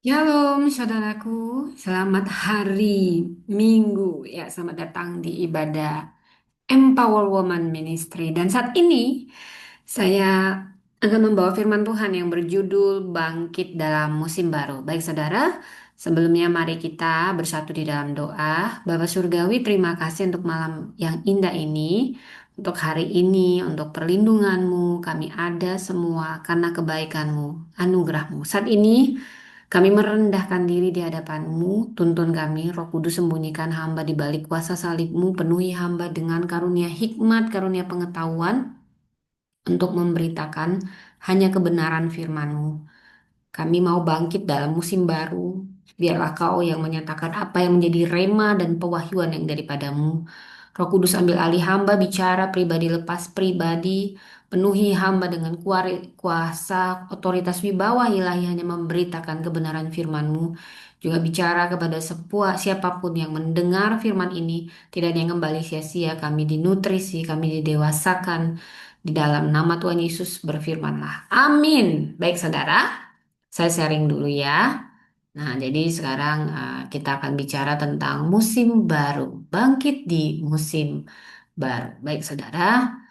Shalom saudaraku, selamat hari Minggu ya, selamat datang di ibadah Empower Woman Ministry. Dan saat ini saya akan membawa firman Tuhan yang berjudul Bangkit dalam Musim Baru. Baik saudara, sebelumnya mari kita bersatu di dalam doa. Bapa Surgawi, terima kasih untuk malam yang indah ini, untuk hari ini, untuk perlindunganmu. Kami ada semua karena kebaikanmu, anugerahmu. Saat ini kami merendahkan diri di hadapan-Mu, tuntun kami, Roh Kudus sembunyikan hamba di balik kuasa salib-Mu, penuhi hamba dengan karunia hikmat, karunia pengetahuan untuk memberitakan hanya kebenaran firman-Mu. Kami mau bangkit dalam musim baru. Biarlah Kau yang menyatakan apa yang menjadi rema dan pewahyuan yang daripadamu. Roh Kudus ambil alih hamba bicara pribadi lepas pribadi. Penuhi hamba dengan kuasa otoritas wibawa ilahi hanya memberitakan kebenaran firman-Mu. Juga bicara kepada siapapun yang mendengar firman ini. Tidak ada yang kembali sia-sia. Kami dinutrisi, kami didewasakan. Di dalam nama Tuhan Yesus berfirmanlah. Amin. Baik saudara. Saya sharing dulu ya. Nah, jadi sekarang kita akan bicara tentang musim baru, bangkit di musim baru. Baik, saudara,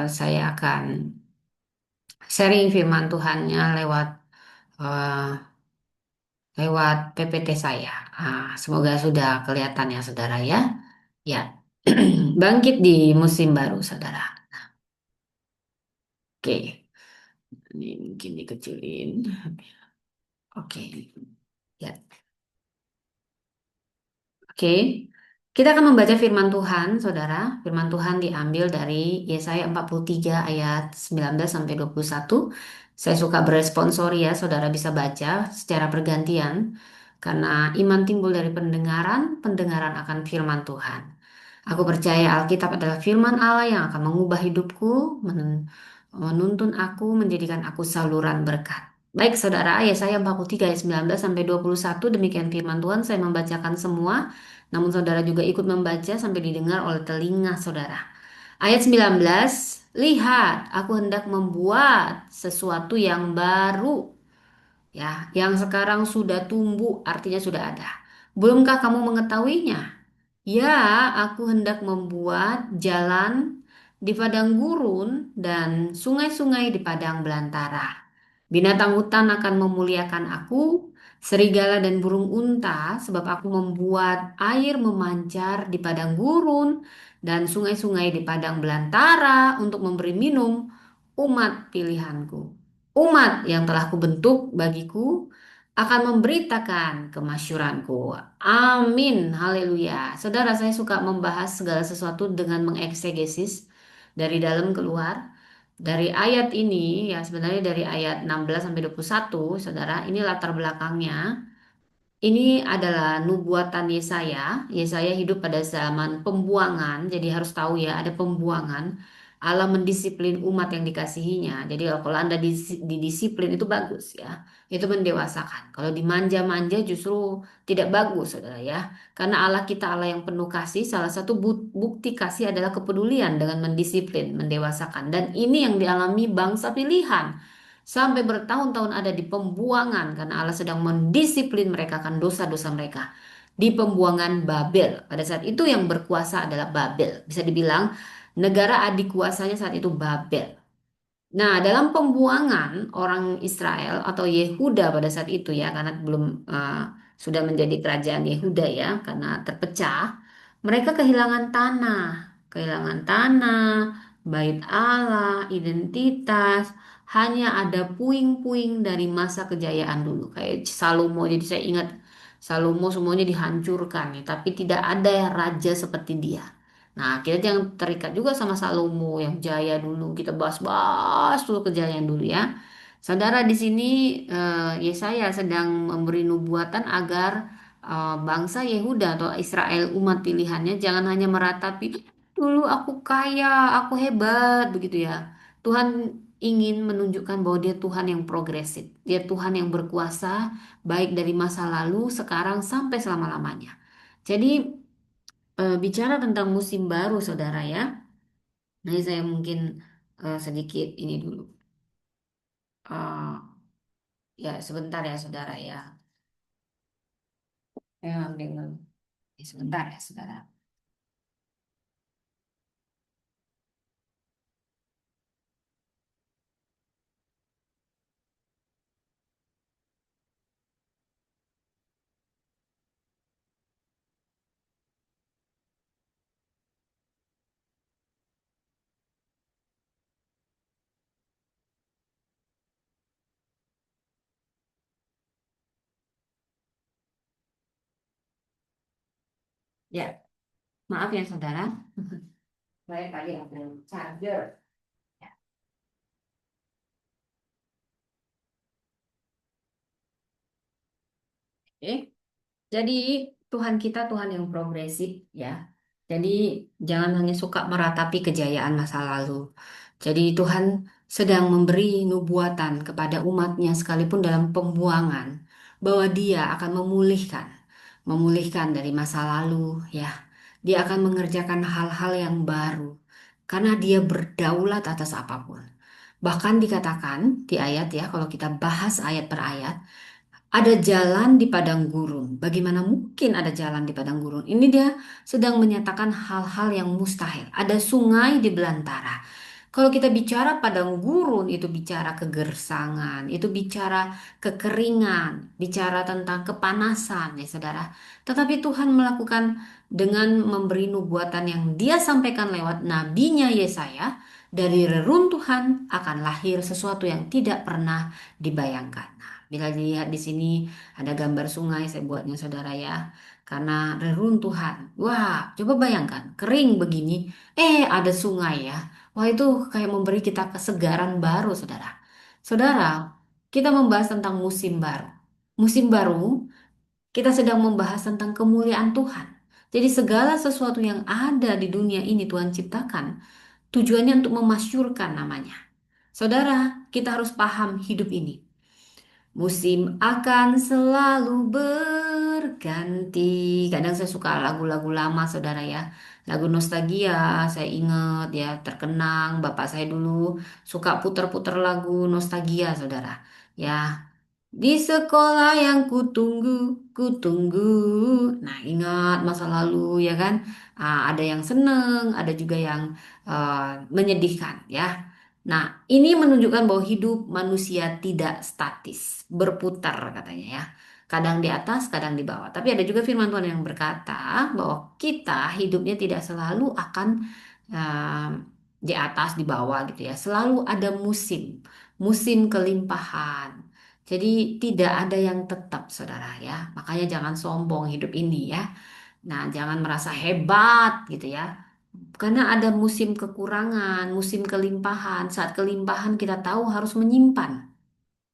saya akan sharing firman Tuhannya eh, lewat PPT saya. Semoga sudah kelihatan ya, saudara ya. Ya, bangkit di musim baru, saudara. Oke, ini mungkin dikecilin. Oke, ya. Oke, kita akan membaca firman Tuhan, saudara. Firman Tuhan diambil dari Yesaya 43 ayat 19 sampai 21. Saya suka beresponsori ya, saudara bisa baca secara bergantian. Karena iman timbul dari pendengaran, pendengaran akan firman Tuhan. Aku percaya Alkitab adalah firman Allah yang akan mengubah hidupku, menuntun aku, menjadikan aku saluran berkat. Baik saudara, Yesaya 43 ayat 19 sampai 21, demikian firman Tuhan, saya membacakan semua. Namun saudara juga ikut membaca sampai didengar oleh telinga saudara. Ayat 19, lihat, aku hendak membuat sesuatu yang baru. Ya, yang sekarang sudah tumbuh, artinya sudah ada. Belumkah kamu mengetahuinya? Ya, aku hendak membuat jalan di padang gurun dan sungai-sungai di padang belantara. Binatang hutan akan memuliakan aku, serigala dan burung unta, sebab aku membuat air memancar di padang gurun dan sungai-sungai di padang belantara untuk memberi minum umat pilihanku. Umat yang telah kubentuk bagiku akan memberitakan kemasyuranku. Amin. Haleluya. Saudara, saya suka membahas segala sesuatu dengan mengeksegesis dari dalam keluar. Dari ayat ini, ya sebenarnya dari ayat 16 sampai 21, saudara, ini latar belakangnya. Ini adalah nubuatan Yesaya. Yesaya hidup pada zaman pembuangan, jadi harus tahu ya ada pembuangan. Allah mendisiplin umat yang dikasihinya. Jadi kalau Anda didisiplin itu bagus ya. Itu mendewasakan. Kalau dimanja-manja justru tidak bagus, saudara ya. Karena Allah kita Allah yang penuh kasih. Salah satu bukti kasih adalah kepedulian dengan mendisiplin, mendewasakan. Dan ini yang dialami bangsa pilihan. Sampai bertahun-tahun ada di pembuangan karena Allah sedang mendisiplin mereka akan dosa-dosa mereka. Di pembuangan Babel. Pada saat itu yang berkuasa adalah Babel. Bisa dibilang negara adik kuasanya saat itu Babel. Nah, dalam pembuangan orang Israel atau Yehuda pada saat itu ya, karena belum sudah menjadi kerajaan Yehuda ya, karena terpecah, mereka kehilangan tanah, bait Allah, identitas, hanya ada puing-puing dari masa kejayaan dulu, kayak Salomo. Jadi saya ingat Salomo semuanya dihancurkan ya, tapi tidak ada raja seperti dia. Nah, kita jangan terikat juga sama Salomo yang jaya dulu. Kita bahas-bahas dulu kejayaan dulu ya. Saudara di sini Yesaya sedang memberi nubuatan agar bangsa Yehuda atau Israel umat pilihannya jangan hanya meratapi dulu aku kaya, aku hebat begitu ya. Tuhan ingin menunjukkan bahwa dia Tuhan yang progresif. Dia Tuhan yang berkuasa baik dari masa lalu, sekarang sampai selama-lamanya. Jadi bicara tentang musim baru, saudara ya. Nah, saya mungkin sedikit ini dulu. Eh, ya, sebentar ya, saudara ya. Ya, ambil. Sebentar ya, saudara. Ya, maaf ya, saudara. Saya tadi ada charger. Ya. Oke. Jadi Tuhan kita Tuhan yang progresif ya. Jadi jangan hanya suka meratapi kejayaan masa lalu. Jadi Tuhan sedang memberi nubuatan kepada umatnya sekalipun dalam pembuangan bahwa Dia akan memulihkan dari masa lalu ya. Dia akan mengerjakan hal-hal yang baru karena Dia berdaulat atas apapun. Bahkan dikatakan di ayat ya, kalau kita bahas ayat per ayat, ada jalan di padang gurun. Bagaimana mungkin ada jalan di padang gurun? Ini dia sedang menyatakan hal-hal yang mustahil. Ada sungai di belantara. Kalau kita bicara padang gurun, itu bicara kegersangan, itu bicara kekeringan, bicara tentang kepanasan, ya saudara. Tetapi Tuhan melakukan dengan memberi nubuatan yang Dia sampaikan lewat nabinya Yesaya, dari reruntuhan akan lahir sesuatu yang tidak pernah dibayangkan. Nah, bila dilihat di sini ada gambar sungai, saya buatnya saudara ya, karena reruntuhan. Wah, coba bayangkan, kering begini, ada sungai ya. Wah, itu kayak memberi kita kesegaran baru, saudara. Saudara, kita membahas tentang musim baru. Musim baru, kita sedang membahas tentang kemuliaan Tuhan. Jadi segala sesuatu yang ada di dunia ini Tuhan ciptakan, tujuannya untuk memasyurkan namanya. Saudara, kita harus paham hidup ini. Musim akan selalu berganti. Kadang saya suka lagu-lagu lama, saudara ya. Lagu nostalgia, saya ingat ya, terkenang. Bapak saya dulu suka puter-puter lagu nostalgia, saudara. Ya, di sekolah yang kutunggu, kutunggu. Nah, ingat masa lalu ya kan? Ada yang seneng, ada juga yang menyedihkan ya. Nah, ini menunjukkan bahwa hidup manusia tidak statis, berputar katanya ya. Kadang di atas, kadang di bawah. Tapi ada juga firman Tuhan yang berkata bahwa kita hidupnya tidak selalu akan uh, di atas, di bawah gitu ya. Selalu ada musim, musim kelimpahan. Jadi tidak ada yang tetap, saudara ya. Makanya jangan sombong hidup ini ya. Nah, jangan merasa hebat gitu ya. Karena ada musim kekurangan, musim kelimpahan. Saat kelimpahan kita tahu harus menyimpan.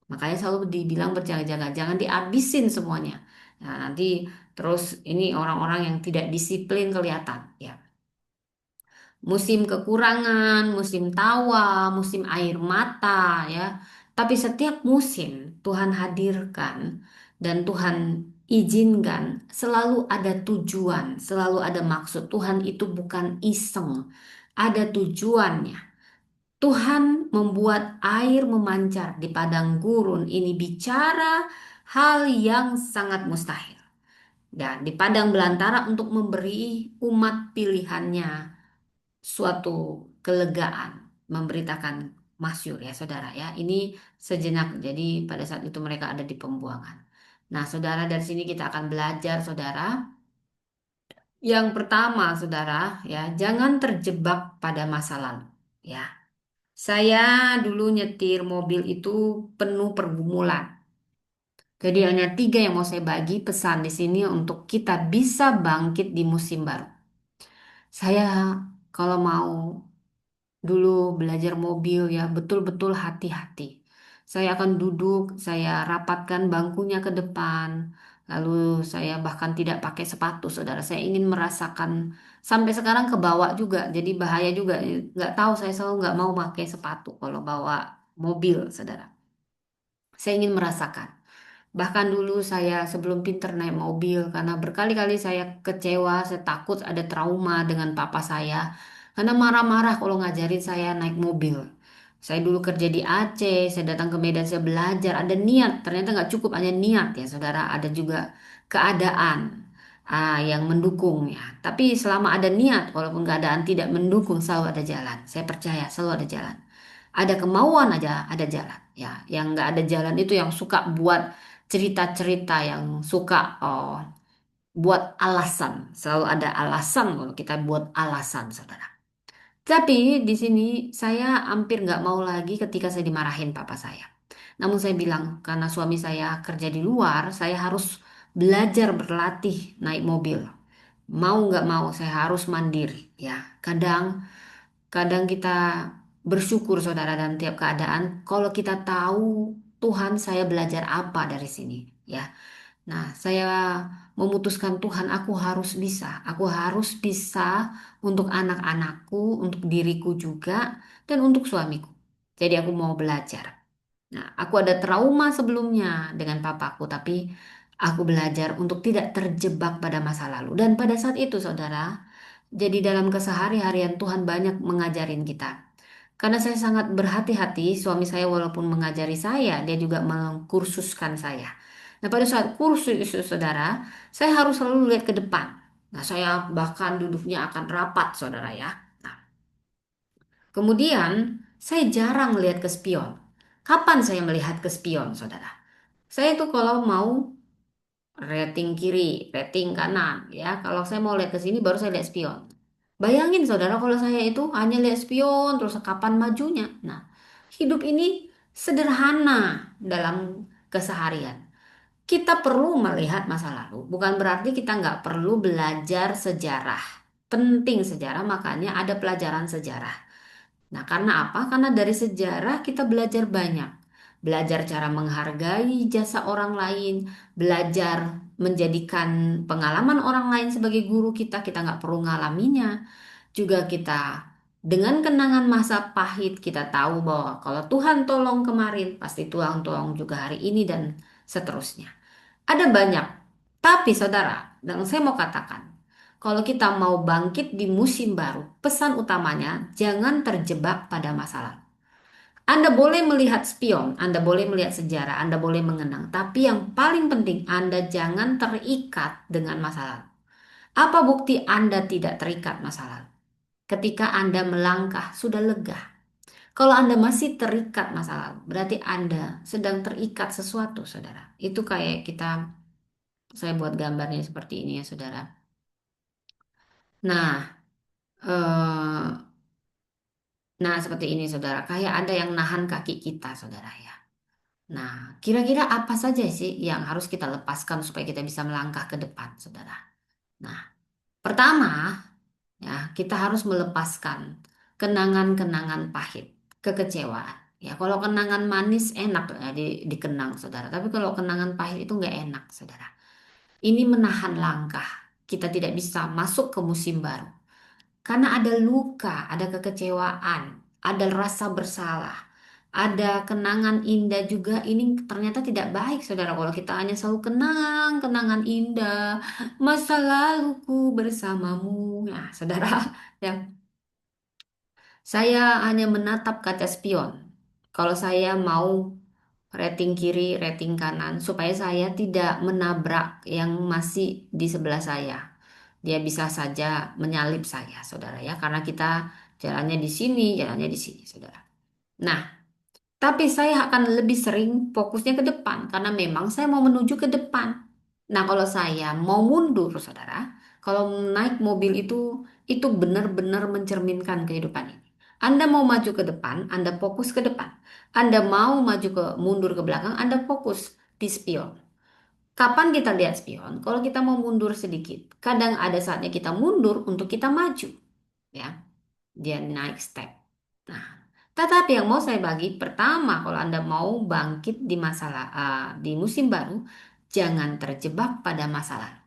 Makanya selalu dibilang berjaga-jaga, jangan dihabisin semuanya. Nah, nanti terus ini orang-orang yang tidak disiplin kelihatan ya. Musim kekurangan, musim tawa, musim air mata ya. Tapi setiap musim Tuhan hadirkan dan Tuhan izinkan, selalu ada tujuan, selalu ada maksud. Tuhan itu bukan iseng, ada tujuannya. Tuhan membuat air memancar di padang gurun, ini bicara hal yang sangat mustahil. Dan di padang belantara untuk memberi umat pilihannya suatu kelegaan, memberitakan masyur ya saudara ya. Ini sejenak, jadi pada saat itu mereka ada di pembuangan. Nah, saudara, dari sini kita akan belajar, saudara. Yang pertama, saudara, ya, jangan terjebak pada masa lalu. Ya, saya dulu nyetir mobil itu penuh pergumulan. Jadi hanya tiga yang mau saya bagi pesan di sini untuk kita bisa bangkit di musim baru. Saya kalau mau dulu belajar mobil ya betul-betul hati-hati. Saya akan duduk, saya rapatkan bangkunya ke depan, lalu saya bahkan tidak pakai sepatu, saudara. Saya ingin merasakan sampai sekarang ke bawah juga, jadi bahaya juga. Nggak tahu, saya selalu nggak mau pakai sepatu kalau bawa mobil, saudara. Saya ingin merasakan. Bahkan dulu saya sebelum pinter naik mobil karena berkali-kali saya kecewa, saya takut ada trauma dengan papa saya karena marah-marah kalau ngajarin saya naik mobil. Saya dulu kerja di Aceh, saya datang ke Medan, saya belajar, ada niat. Ternyata nggak cukup hanya niat ya, saudara. Ada juga keadaan yang mendukung ya. Tapi selama ada niat, walaupun keadaan tidak mendukung, selalu ada jalan. Saya percaya selalu ada jalan. Ada kemauan aja, ada jalan. Ya, yang nggak ada jalan itu yang suka buat cerita-cerita, yang suka buat alasan. Selalu ada alasan kalau kita buat alasan, saudara. Tapi di sini saya hampir nggak mau lagi ketika saya dimarahin papa saya. Namun saya bilang karena suami saya kerja di luar, saya harus belajar berlatih naik mobil. Mau nggak mau saya harus mandiri. Ya, kadang kadang kita bersyukur saudara dalam tiap keadaan. Kalau kita tahu Tuhan saya belajar apa dari sini. Ya, nah, saya memutuskan Tuhan, aku harus bisa untuk anak-anakku, untuk diriku juga, dan untuk suamiku. Jadi aku mau belajar. Nah, aku ada trauma sebelumnya dengan papaku, tapi aku belajar untuk tidak terjebak pada masa lalu. Dan pada saat itu, saudara, jadi dalam kesehari-harian Tuhan banyak mengajarin kita. Karena saya sangat berhati-hati, suami saya walaupun mengajari saya, dia juga mengkursuskan saya. Nah, pada saat kursus itu, saudara, saya harus selalu lihat ke depan. Nah, saya bahkan duduknya akan rapat, saudara ya. Nah, kemudian saya jarang melihat ke spion. Kapan saya melihat ke spion, saudara? Saya itu kalau mau rating kiri, rating kanan, ya. Kalau saya mau lihat ke sini, baru saya lihat spion. Bayangin saudara kalau saya itu hanya lihat spion terus kapan majunya. Nah, hidup ini sederhana dalam keseharian. Kita perlu melihat masa lalu, bukan berarti kita nggak perlu belajar sejarah. Penting sejarah, makanya ada pelajaran sejarah. Nah, karena apa? Karena dari sejarah kita belajar banyak. Belajar cara menghargai jasa orang lain, belajar menjadikan pengalaman orang lain sebagai guru kita, kita nggak perlu ngalaminya. Juga kita dengan kenangan masa pahit kita tahu bahwa kalau Tuhan tolong kemarin pasti Tuhan tolong juga hari ini dan seterusnya. Ada banyak. Tapi saudara, dan saya mau katakan, kalau kita mau bangkit di musim baru, pesan utamanya jangan terjebak pada masa lalu. Anda boleh melihat spion, Anda boleh melihat sejarah, Anda boleh mengenang, tapi yang paling penting Anda jangan terikat dengan masa lalu. Apa bukti Anda tidak terikat masa lalu? Ketika Anda melangkah sudah lega. Kalau Anda masih terikat masa lalu, berarti Anda sedang terikat sesuatu, saudara. Itu kayak saya buat gambarnya seperti ini ya, saudara. Nah, nah seperti ini, saudara. Kayak ada yang nahan kaki kita, saudara ya. Nah, kira-kira apa saja sih yang harus kita lepaskan supaya kita bisa melangkah ke depan, saudara? Nah, pertama, ya, kita harus melepaskan kenangan-kenangan pahit, kekecewaan. Ya, kalau kenangan manis enak ya, dikenang, saudara. Tapi kalau kenangan pahit itu nggak enak, saudara. Ini menahan langkah. Kita tidak bisa masuk ke musim baru. Karena ada luka, ada kekecewaan, ada rasa bersalah, ada kenangan indah juga. Ini ternyata tidak baik, saudara. Kalau kita hanya selalu kenang, kenangan indah, masa laluku bersamamu. Nah, saudara, ya, saya hanya menatap kaca spion. Kalau saya mau rating kiri, rating kanan, supaya saya tidak menabrak yang masih di sebelah saya. Dia bisa saja menyalip saya, saudara ya, karena kita jalannya di sini, jalannya di sini, saudara. Nah, tapi saya akan lebih sering fokusnya ke depan karena memang saya mau menuju ke depan. Nah, kalau saya mau mundur, saudara, kalau naik mobil itu benar-benar mencerminkan kehidupan ini. Anda mau maju ke depan, Anda fokus ke depan. Anda mau maju ke mundur ke belakang, Anda fokus di spion. Kapan kita lihat spion? Kalau kita mau mundur sedikit. Kadang ada saatnya kita mundur untuk kita maju. Ya, dia naik step. Nah, tetapi yang mau saya bagi, pertama, kalau Anda mau bangkit di di musim baru, jangan terjebak pada masalah.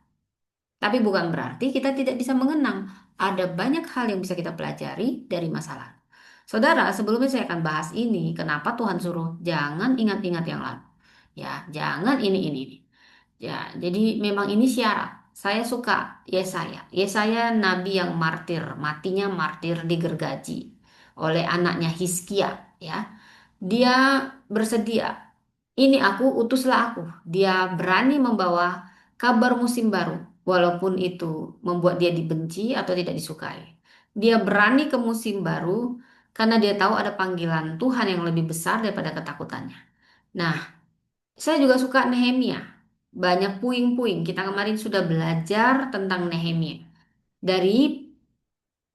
Tapi bukan berarti kita tidak bisa mengenang. Ada banyak hal yang bisa kita pelajari dari masalah. Saudara, sebelumnya saya akan bahas ini, kenapa Tuhan suruh jangan ingat-ingat yang lalu. Ya, jangan ini. Ya, jadi memang ini syarat. Saya suka Yesaya. Yesaya nabi yang martir, matinya martir digergaji oleh anaknya Hizkia. ya. Dia bersedia. Ini aku, utuslah aku. Dia berani membawa kabar musim baru, walaupun itu membuat dia dibenci atau tidak disukai. Dia berani ke musim baru karena dia tahu ada panggilan Tuhan yang lebih besar daripada ketakutannya. Nah, saya juga suka Nehemia. Banyak puing-puing. Kita kemarin sudah belajar tentang Nehemia. Dari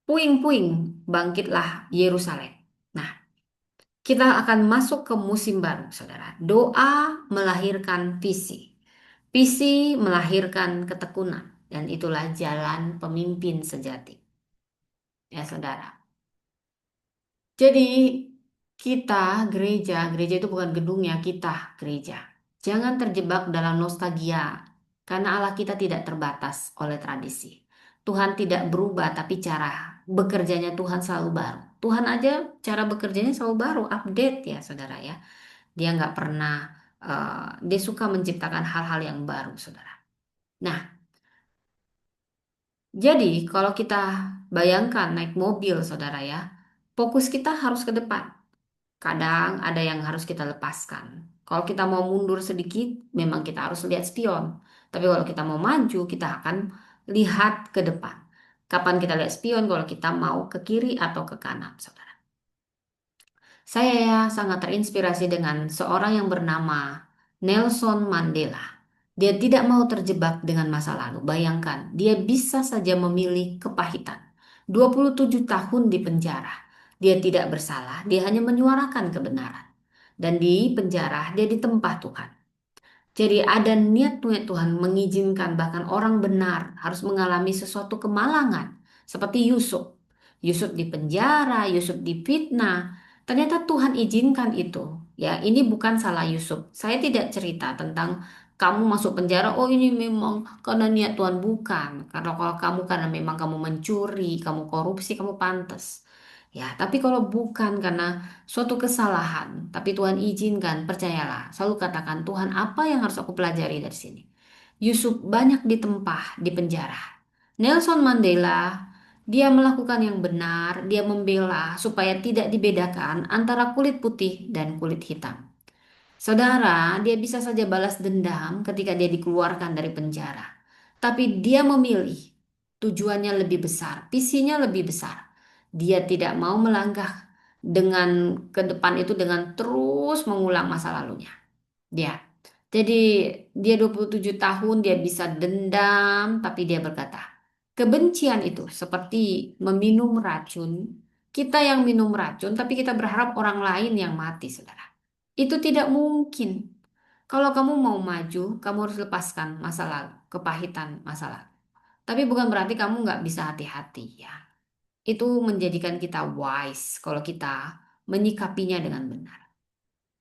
puing-puing bangkitlah Yerusalem. Nah, kita akan masuk ke musim baru, saudara. Doa melahirkan visi. Visi melahirkan ketekunan. Dan itulah jalan pemimpin sejati. Ya, saudara. Jadi kita gereja itu bukan gedungnya, kita gereja. Jangan terjebak dalam nostalgia, karena Allah kita tidak terbatas oleh tradisi. Tuhan tidak berubah, tapi cara bekerjanya Tuhan selalu baru. Tuhan aja cara bekerjanya selalu baru, update ya saudara ya. Dia nggak pernah, dia suka menciptakan hal-hal yang baru saudara. Nah, jadi kalau kita bayangkan naik mobil saudara ya, fokus kita harus ke depan. Kadang ada yang harus kita lepaskan. Kalau kita mau mundur sedikit, memang kita harus lihat spion. Tapi kalau kita mau maju, kita akan lihat ke depan. Kapan kita lihat spion? Kalau kita mau ke kiri atau ke kanan, saudara. Saya sangat terinspirasi dengan seorang yang bernama Nelson Mandela. Dia tidak mau terjebak dengan masa lalu. Bayangkan, dia bisa saja memilih kepahitan. 27 tahun di penjara. Dia tidak bersalah, dia hanya menyuarakan kebenaran. Dan di penjara, dia ditempa Tuhan. Jadi ada niat-niat Tuhan mengizinkan bahkan orang benar harus mengalami sesuatu kemalangan. Seperti Yusuf. Yusuf di penjara, Yusuf difitnah. Ternyata Tuhan izinkan itu. Ya, ini bukan salah Yusuf. Saya tidak cerita tentang kamu masuk penjara, oh ini memang karena niat Tuhan, bukan. Karena kalau kamu karena memang kamu mencuri, kamu korupsi, kamu pantas. Ya, tapi kalau bukan karena suatu kesalahan, tapi Tuhan izinkan, percayalah. Selalu katakan, Tuhan apa yang harus aku pelajari dari sini? Yusuf banyak ditempah di penjara. Nelson Mandela, dia melakukan yang benar, dia membela supaya tidak dibedakan antara kulit putih dan kulit hitam. Saudara, dia bisa saja balas dendam ketika dia dikeluarkan dari penjara. Tapi dia memilih tujuannya lebih besar, visinya lebih besar. Dia tidak mau melangkah dengan ke depan itu dengan terus mengulang masa lalunya. Dia. Jadi dia 27 tahun dia bisa dendam tapi dia berkata, kebencian itu seperti meminum racun. Kita yang minum racun tapi kita berharap orang lain yang mati, Saudara. Itu tidak mungkin. Kalau kamu mau maju, kamu harus lepaskan masa lalu, kepahitan masa lalu. Tapi bukan berarti kamu nggak bisa hati-hati ya. Itu menjadikan kita wise kalau kita menyikapinya dengan benar.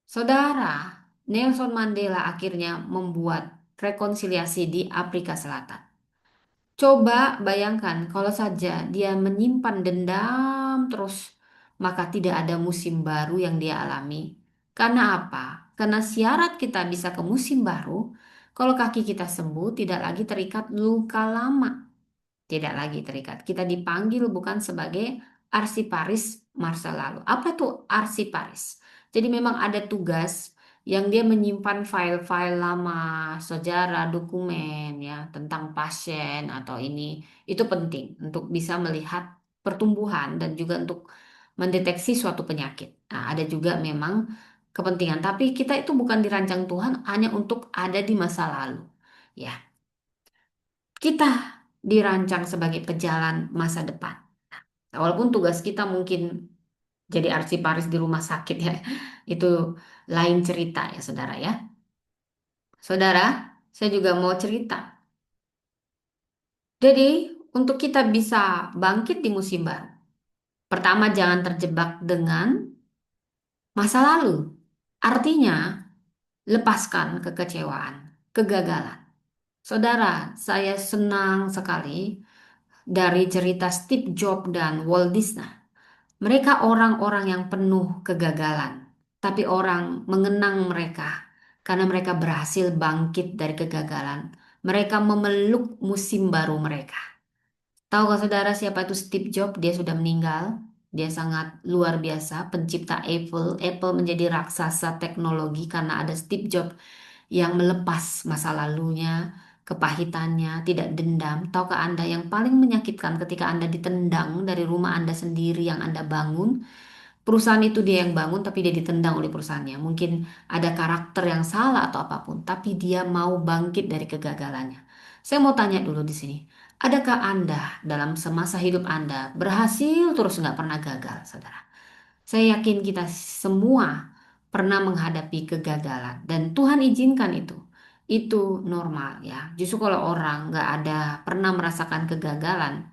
Saudara, Nelson Mandela akhirnya membuat rekonsiliasi di Afrika Selatan. Coba bayangkan kalau saja dia menyimpan dendam terus, maka tidak ada musim baru yang dia alami. Karena apa? Karena syarat kita bisa ke musim baru, kalau kaki kita sembuh tidak lagi terikat luka lama. Tidak lagi terikat. Kita dipanggil bukan sebagai arsiparis masa lalu. Apa itu arsiparis? Jadi memang ada tugas yang dia menyimpan file-file lama, sejarah, dokumen ya tentang pasien atau ini. Itu penting untuk bisa melihat pertumbuhan dan juga untuk mendeteksi suatu penyakit. Nah, ada juga memang kepentingan, tapi kita itu bukan dirancang Tuhan hanya untuk ada di masa lalu. Ya, kita dirancang sebagai pejalan masa depan. Nah, walaupun tugas kita mungkin jadi arsiparis di rumah sakit ya, itu lain cerita ya saudara ya. Saudara, saya juga mau cerita. Jadi, untuk kita bisa bangkit di musim baru, pertama jangan terjebak dengan masa lalu. Artinya, lepaskan kekecewaan, kegagalan. Saudara, saya senang sekali dari cerita Steve Jobs dan Walt Disney. Mereka orang-orang yang penuh kegagalan, tapi orang mengenang mereka karena mereka berhasil bangkit dari kegagalan. Mereka memeluk musim baru mereka. Tahu gak saudara siapa itu Steve Jobs? Dia sudah meninggal. Dia sangat luar biasa, pencipta Apple. Apple menjadi raksasa teknologi karena ada Steve Jobs yang melepas masa lalunya, kepahitannya, tidak dendam. Tahukah Anda yang paling menyakitkan ketika Anda ditendang dari rumah Anda sendiri yang Anda bangun? Perusahaan itu dia yang bangun, tapi dia ditendang oleh perusahaannya. Mungkin ada karakter yang salah atau apapun, tapi dia mau bangkit dari kegagalannya. Saya mau tanya dulu di sini, adakah Anda dalam semasa hidup Anda berhasil terus nggak pernah gagal, saudara? Saya yakin kita semua pernah menghadapi kegagalan dan Tuhan izinkan itu. Itu normal ya. Justru kalau orang nggak ada pernah merasakan kegagalan,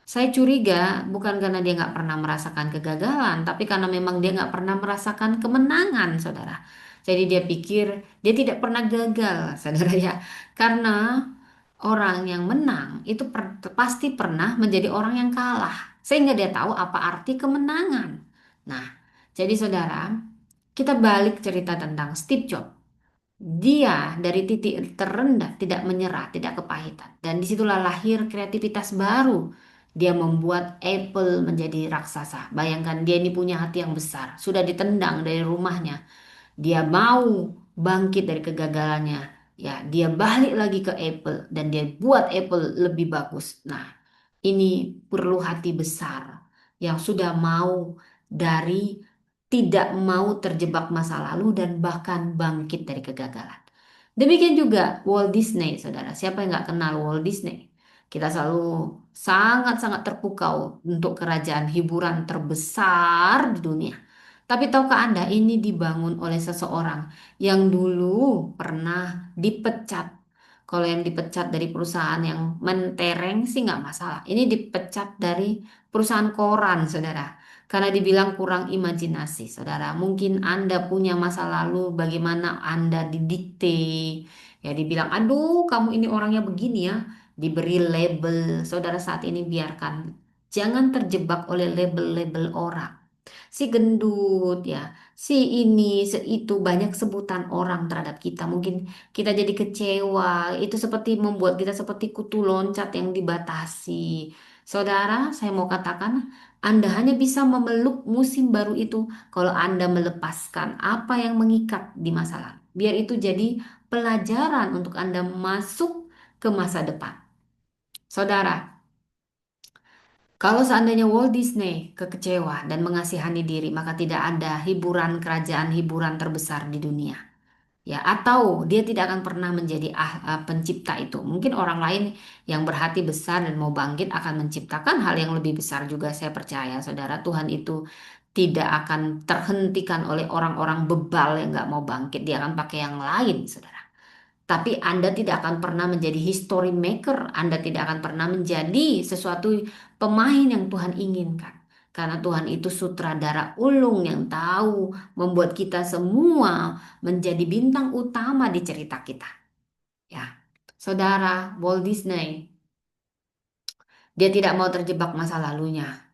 saya curiga bukan karena dia nggak pernah merasakan kegagalan, tapi karena memang dia nggak pernah merasakan kemenangan, saudara. Jadi dia pikir dia tidak pernah gagal, saudara ya. Karena orang yang menang itu pasti pernah menjadi orang yang kalah, sehingga dia tahu apa arti kemenangan. Nah, jadi saudara, kita balik cerita tentang Steve Jobs. Dia dari titik terendah tidak menyerah, tidak kepahitan. Dan disitulah lahir kreativitas baru. Dia membuat Apple menjadi raksasa. Bayangkan dia ini punya hati yang besar. Sudah ditendang dari rumahnya. Dia mau bangkit dari kegagalannya. Ya, dia balik lagi ke Apple dan dia buat Apple lebih bagus. Nah, ini perlu hati besar yang sudah mau dari tidak mau terjebak masa lalu dan bahkan bangkit dari kegagalan. Demikian juga Walt Disney, saudara. Siapa yang nggak kenal Walt Disney? Kita selalu sangat-sangat terpukau untuk kerajaan hiburan terbesar di dunia. Tapi tahukah Anda ini dibangun oleh seseorang yang dulu pernah dipecat. Kalau yang dipecat dari perusahaan yang mentereng sih nggak masalah. Ini dipecat dari perusahaan koran, saudara. Karena dibilang kurang imajinasi, saudara. Mungkin Anda punya masa lalu bagaimana Anda didikte. Ya dibilang, aduh kamu ini orangnya begini ya. Diberi label. Saudara saat ini biarkan. Jangan terjebak oleh label-label orang. Si gendut ya, si ini, si itu banyak sebutan orang terhadap kita. Mungkin kita jadi kecewa. Itu seperti membuat kita seperti kutu loncat yang dibatasi. Saudara, saya mau katakan, Anda hanya bisa memeluk musim baru itu kalau Anda melepaskan apa yang mengikat di masa lalu. Biar itu jadi pelajaran untuk Anda masuk ke masa depan. Saudara, kalau seandainya Walt Disney kekecewa dan mengasihani diri, maka tidak ada hiburan kerajaan hiburan terbesar di dunia. Ya, atau dia tidak akan pernah menjadi pencipta itu. Mungkin orang lain yang berhati besar dan mau bangkit akan menciptakan hal yang lebih besar juga. Saya percaya, saudara, Tuhan itu tidak akan terhentikan oleh orang-orang bebal yang nggak mau bangkit. Dia akan pakai yang lain, saudara. Tapi Anda tidak akan pernah menjadi history maker. Anda tidak akan pernah menjadi sesuatu pemain yang Tuhan inginkan. Karena Tuhan itu sutradara ulung yang tahu membuat kita semua menjadi bintang utama di cerita kita. Ya, saudara Walt Disney, dia tidak mau terjebak masa lalunya.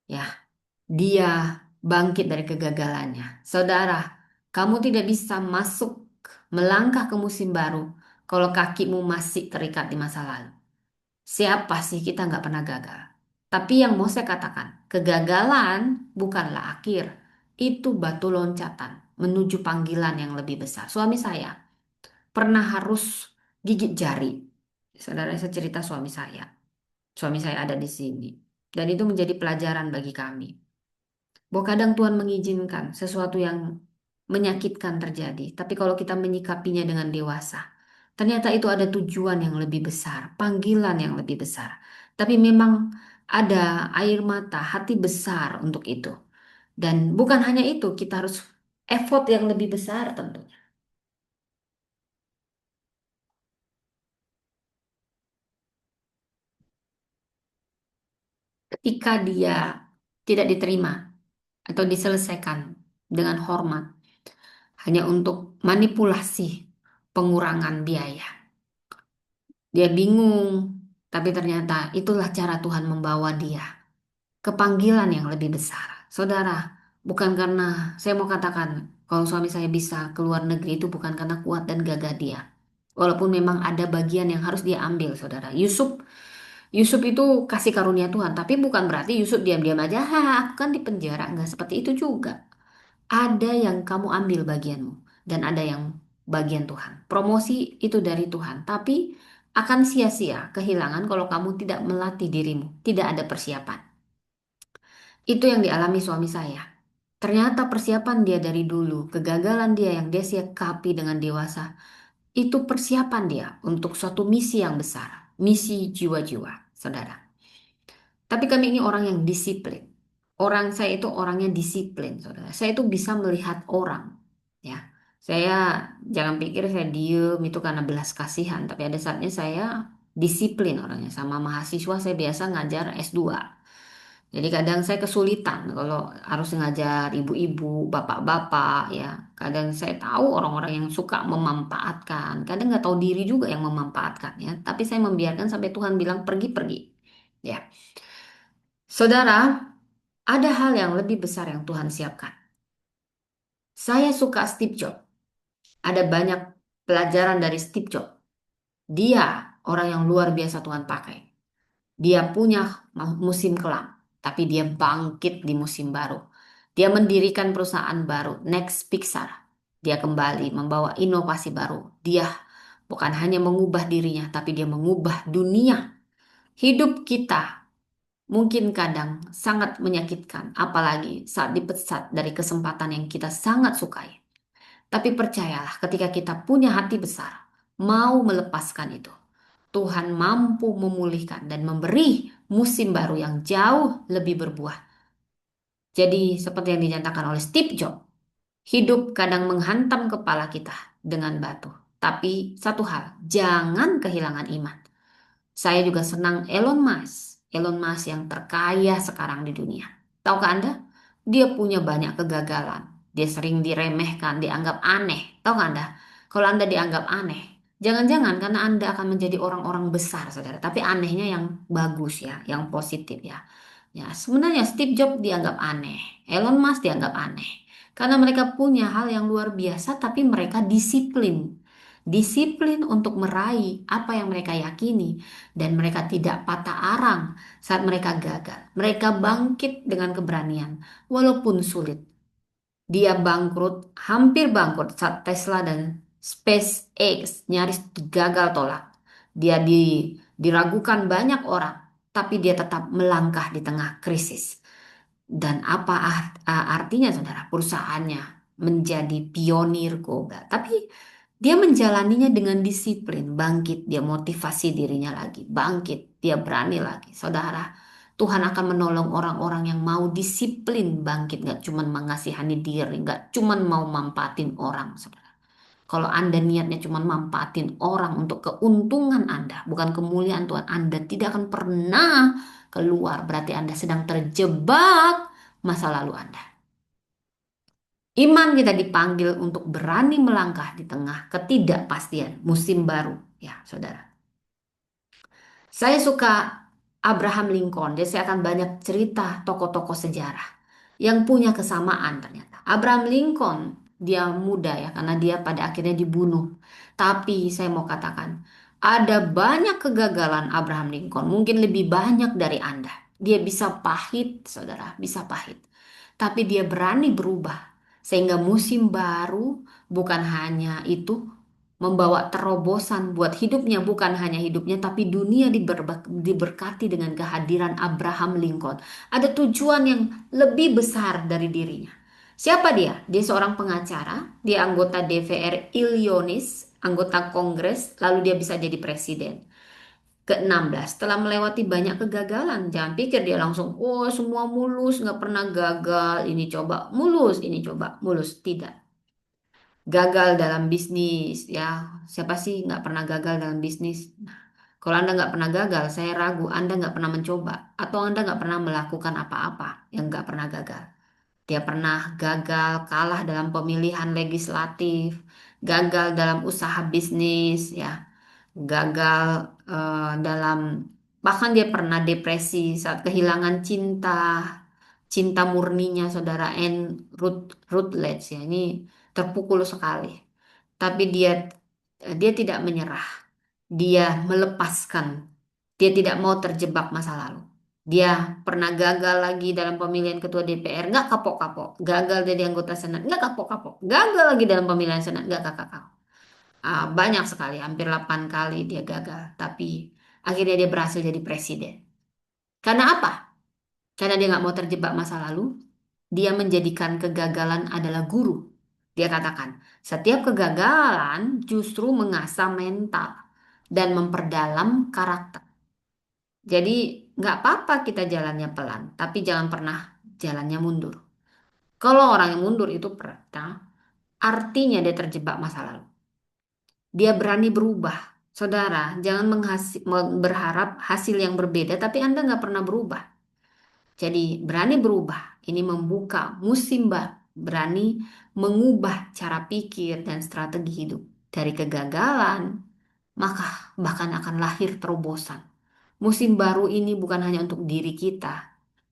Ya, dia bangkit dari kegagalannya. Saudara, kamu tidak bisa masuk melangkah ke musim baru kalau kakimu masih terikat di masa lalu. Siapa sih kita nggak pernah gagal? Tapi yang mau saya katakan, kegagalan bukanlah akhir. Itu batu loncatan menuju panggilan yang lebih besar. Suami saya pernah harus gigit jari. Saudara saya cerita suami saya. Suami saya ada di sini. Dan itu menjadi pelajaran bagi kami. Bahwa kadang Tuhan mengizinkan sesuatu yang menyakitkan terjadi. Tapi kalau kita menyikapinya dengan dewasa, ternyata itu ada tujuan yang lebih besar, panggilan yang lebih besar. Tapi memang ada air mata, hati besar untuk itu. Dan bukan hanya itu, kita harus effort yang lebih besar tentunya. Ketika dia tidak diterima atau diselesaikan dengan hormat, hanya untuk manipulasi pengurangan biaya. Dia bingung, tapi ternyata itulah cara Tuhan membawa dia ke panggilan yang lebih besar. Saudara, bukan karena saya mau katakan kalau suami saya bisa ke luar negeri itu bukan karena kuat dan gagah dia. Walaupun memang ada bagian yang harus dia ambil, saudara. Yusuf itu kasih karunia Tuhan, tapi bukan berarti Yusuf diam-diam aja, "Hah, aku kan di penjara." Nggak seperti itu juga. Ada yang kamu ambil bagianmu, dan ada yang bagian Tuhan. Promosi itu dari Tuhan, tapi akan sia-sia, kehilangan kalau kamu tidak melatih dirimu, tidak ada persiapan. Itu yang dialami suami saya. Ternyata persiapan dia dari dulu, kegagalan dia yang dia sikapi dengan dewasa, itu persiapan dia untuk suatu misi yang besar, misi jiwa-jiwa, saudara. Tapi kami ini orang yang disiplin. Orang saya itu orangnya disiplin, saudara. Saya itu bisa melihat orang, ya. Saya jangan pikir saya diem itu karena belas kasihan, tapi ada saatnya saya disiplin orangnya. Sama mahasiswa saya biasa ngajar S2. Jadi kadang saya kesulitan kalau harus ngajar ibu-ibu, bapak-bapak, ya. Kadang saya tahu orang-orang yang suka memanfaatkan, kadang nggak tahu diri juga yang memanfaatkan, ya. Tapi saya membiarkan sampai Tuhan bilang pergi-pergi, ya. Saudara, ada hal yang lebih besar yang Tuhan siapkan. Saya suka Steve Jobs. Ada banyak pelajaran dari Steve Jobs. Dia orang yang luar biasa Tuhan pakai. Dia punya musim kelam, tapi dia bangkit di musim baru. Dia mendirikan perusahaan baru, Next Pixar. Dia kembali membawa inovasi baru. Dia bukan hanya mengubah dirinya, tapi dia mengubah dunia. Hidup kita mungkin kadang sangat menyakitkan, apalagi saat dipecat dari kesempatan yang kita sangat sukai. Tapi percayalah, ketika kita punya hati besar, mau melepaskan itu, Tuhan mampu memulihkan dan memberi musim baru yang jauh lebih berbuah. Jadi, seperti yang dinyatakan oleh Steve Jobs, hidup kadang menghantam kepala kita dengan batu. Tapi satu hal, jangan kehilangan iman. Saya juga senang Elon Musk. Elon Musk yang terkaya sekarang di dunia. Tahukah Anda? Dia punya banyak kegagalan. Dia sering diremehkan, dianggap aneh. Tahukah Anda? Kalau Anda dianggap aneh, jangan-jangan karena Anda akan menjadi orang-orang besar, saudara. Tapi anehnya yang bagus ya, yang positif ya. Ya, sebenarnya Steve Jobs dianggap aneh. Elon Musk dianggap aneh. Karena mereka punya hal yang luar biasa, tapi mereka disiplin. Disiplin untuk meraih apa yang mereka yakini dan mereka tidak patah arang saat mereka gagal. Mereka bangkit dengan keberanian walaupun sulit. Dia bangkrut, hampir bangkrut saat Tesla dan SpaceX nyaris gagal tolak. Dia diragukan banyak orang, tapi dia tetap melangkah di tengah krisis. Dan apa artinya saudara? Perusahaannya menjadi pionir kobra. Tapi dia menjalaninya dengan disiplin, bangkit, dia motivasi dirinya lagi, bangkit, dia berani lagi. Saudara, Tuhan akan menolong orang-orang yang mau disiplin bangkit, nggak cuman mengasihani diri, nggak cuman mau manfaatin orang, saudara. Kalau Anda niatnya cuma manfaatin orang untuk keuntungan Anda, bukan kemuliaan Tuhan, Anda tidak akan pernah keluar. Berarti Anda sedang terjebak masa lalu Anda. Iman kita dipanggil untuk berani melangkah di tengah ketidakpastian musim baru, ya, saudara. Saya suka Abraham Lincoln. Jadi saya akan banyak cerita tokoh-tokoh sejarah yang punya kesamaan ternyata. Abraham Lincoln, dia muda ya karena dia pada akhirnya dibunuh. Tapi saya mau katakan, ada banyak kegagalan Abraham Lincoln, mungkin lebih banyak dari Anda. Dia bisa pahit, saudara, bisa pahit. Tapi dia berani berubah. Sehingga musim baru bukan hanya itu membawa terobosan buat hidupnya, bukan hanya hidupnya, tapi dunia diberkati dengan kehadiran Abraham Lincoln. Ada tujuan yang lebih besar dari dirinya. Siapa dia? Dia seorang pengacara, dia anggota DPR Illinois, anggota Kongres, lalu dia bisa jadi presiden. Ke-16, setelah melewati banyak kegagalan, jangan pikir dia langsung, oh semua mulus, nggak pernah gagal, ini coba mulus, ini coba mulus. Tidak. Gagal dalam bisnis ya, siapa sih nggak pernah gagal dalam bisnis? Nah, kalau Anda nggak pernah gagal, saya ragu Anda nggak pernah mencoba atau Anda nggak pernah melakukan apa-apa yang nggak pernah gagal. Dia pernah gagal kalah dalam pemilihan legislatif, gagal dalam usaha bisnis ya, gagal dalam, bahkan dia pernah depresi saat kehilangan cinta, cinta murninya saudara Rutledge ya, ini terpukul sekali. Tapi dia tidak menyerah. Dia melepaskan. Dia tidak mau terjebak masa lalu. Dia pernah gagal lagi dalam pemilihan ketua DPR, nggak kapok-kapok. Gagal jadi anggota Senat, nggak kapok-kapok. Gagal lagi dalam pemilihan Senat, nggak kakak-kakak. Banyak sekali, hampir 8 kali dia gagal. Tapi akhirnya dia berhasil jadi presiden. Karena apa? Karena dia nggak mau terjebak masa lalu, dia menjadikan kegagalan adalah guru. Dia katakan, setiap kegagalan justru mengasah mental dan memperdalam karakter. Jadi nggak apa-apa kita jalannya pelan, tapi jangan pernah jalannya mundur. Kalau orang yang mundur itu pernah, artinya dia terjebak masa lalu. Dia berani berubah. Saudara, jangan berharap hasil yang berbeda, tapi Anda nggak pernah berubah. Jadi berani berubah, ini membuka musim baru, berani mengubah cara pikir dan strategi hidup. Dari kegagalan, maka bahkan akan lahir terobosan. Musim baru ini bukan hanya untuk diri kita,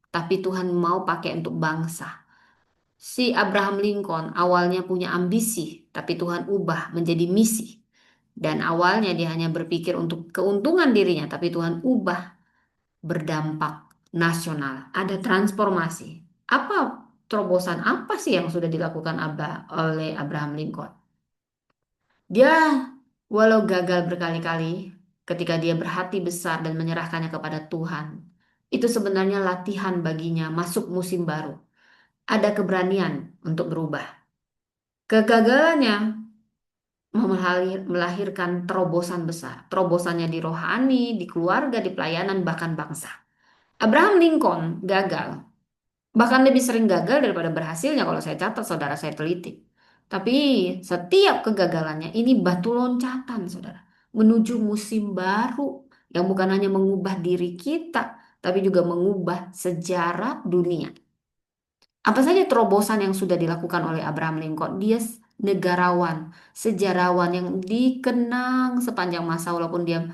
tapi Tuhan mau pakai untuk bangsa. Si Abraham Lincoln awalnya punya ambisi, tapi Tuhan ubah menjadi misi. Dan awalnya dia hanya berpikir untuk keuntungan dirinya, tapi Tuhan ubah berdampak nasional. Ada transformasi. Apa terobosan apa sih yang sudah dilakukan oleh Abraham Lincoln? Dia walau gagal berkali-kali ketika dia berhati besar dan menyerahkannya kepada Tuhan, itu sebenarnya latihan baginya masuk musim baru. Ada keberanian untuk berubah. Kegagalannya melahirkan terobosan besar. Terobosannya di rohani, di keluarga, di pelayanan, bahkan bangsa. Abraham Lincoln gagal. Bahkan lebih sering gagal daripada berhasilnya kalau saya catat, saudara saya teliti. Tapi setiap kegagalannya ini batu loncatan, saudara. Menuju musim baru yang bukan hanya mengubah diri kita, tapi juga mengubah sejarah dunia. Apa saja terobosan yang sudah dilakukan oleh Abraham Lincoln? Dia negarawan, sejarawan yang dikenang sepanjang masa walaupun dia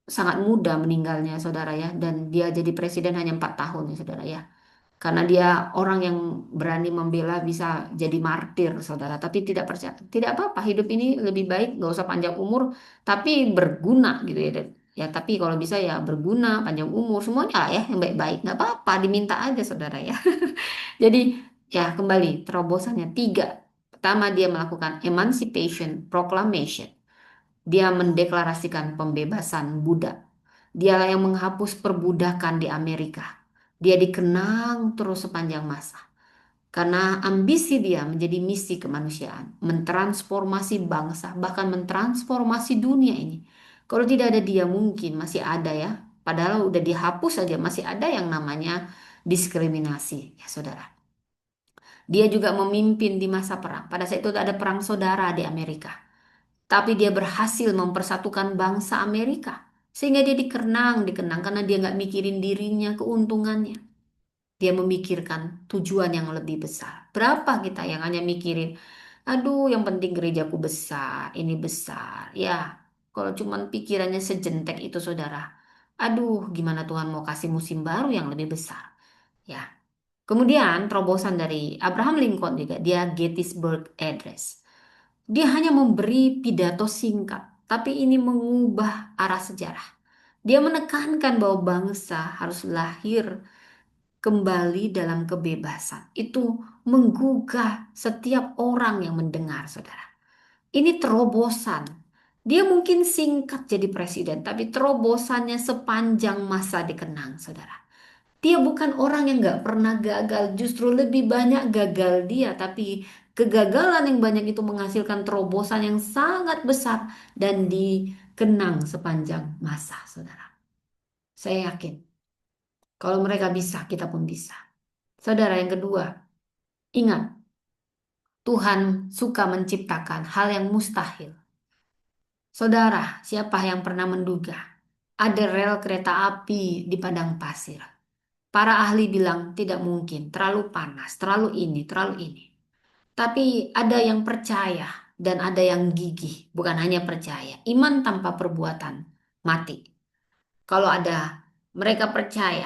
sangat muda meninggalnya, saudara ya. Dan dia jadi presiden hanya 4 tahun ya, saudara ya. Karena dia orang yang berani membela bisa jadi martir, saudara. Tapi tidak percaya, tidak apa-apa. Hidup ini lebih baik, nggak usah panjang umur, tapi berguna gitu ya. Ya, tapi kalau bisa ya berguna, panjang umur, semuanya lah ya yang baik-baik. Nggak apa-apa, diminta aja, saudara ya. Jadi ya kembali terobosannya tiga. Pertama dia melakukan Emancipation Proclamation. Dia mendeklarasikan pembebasan budak. Dialah yang menghapus perbudakan di Amerika. Dia dikenang terus sepanjang masa. Karena ambisi dia menjadi misi kemanusiaan. Mentransformasi bangsa, bahkan mentransformasi dunia ini. Kalau tidak ada dia mungkin masih ada ya. Padahal udah dihapus saja masih ada yang namanya diskriminasi ya saudara. Dia juga memimpin di masa perang. Pada saat itu ada perang saudara di Amerika. Tapi dia berhasil mempersatukan bangsa Amerika. Sehingga dia dikenang karena dia nggak mikirin dirinya, keuntungannya. Dia memikirkan tujuan yang lebih besar. Berapa kita yang hanya mikirin, aduh yang penting gerejaku besar, ini besar. Ya, kalau cuman pikirannya sejentek itu saudara. Aduh, gimana Tuhan mau kasih musim baru yang lebih besar. Ya, kemudian terobosan dari Abraham Lincoln juga, dia Gettysburg Address. Dia hanya memberi pidato singkat, tapi ini mengubah arah sejarah. Dia menekankan bahwa bangsa harus lahir kembali dalam kebebasan. Itu menggugah setiap orang yang mendengar, saudara. Ini terobosan. Dia mungkin singkat jadi presiden, tapi terobosannya sepanjang masa dikenang, saudara. Dia bukan orang yang nggak pernah gagal, justru lebih banyak gagal dia, tapi kegagalan yang banyak itu menghasilkan terobosan yang sangat besar dan dikenang sepanjang masa, saudara. Saya yakin kalau mereka bisa, kita pun bisa. Saudara yang kedua, ingat, Tuhan suka menciptakan hal yang mustahil. Saudara, siapa yang pernah menduga ada rel kereta api di padang pasir? Para ahli bilang tidak mungkin, terlalu panas, terlalu ini, terlalu ini. Tapi ada yang percaya dan ada yang gigih, bukan hanya percaya. Iman tanpa perbuatan mati. Kalau ada mereka percaya